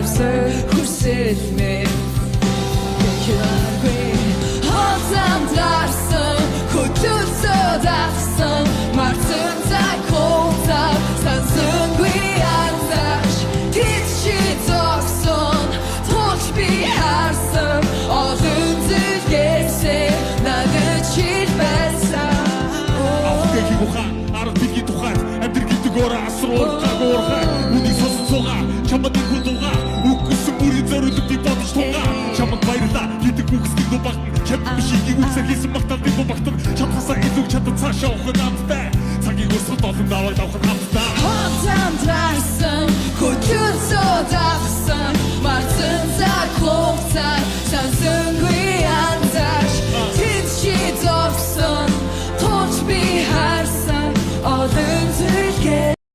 авсан хүсэлмээ Хозам дарсан хөтөлсөд авсан марцэн цаг хугацаа сансангүй андаж тичи зогсон тулж би харсан олон зүйлгээсээ надад чил байсан Автэхи бухан арга билги тухай амтэр гэдэг ороо асруул гагуурхай үний сосон цугаа чамд их дугаа үгүйсэн бүрийн зориулт би бодож тугаа чамд баярлаа гэдэг үгсгийг дубагт чамд бишигийг үсэр хийсэн магтаалын дубагт чамхасаа илүү чадсан цаашаа явах намтай цагийг өсгөд олон даваа давах намтай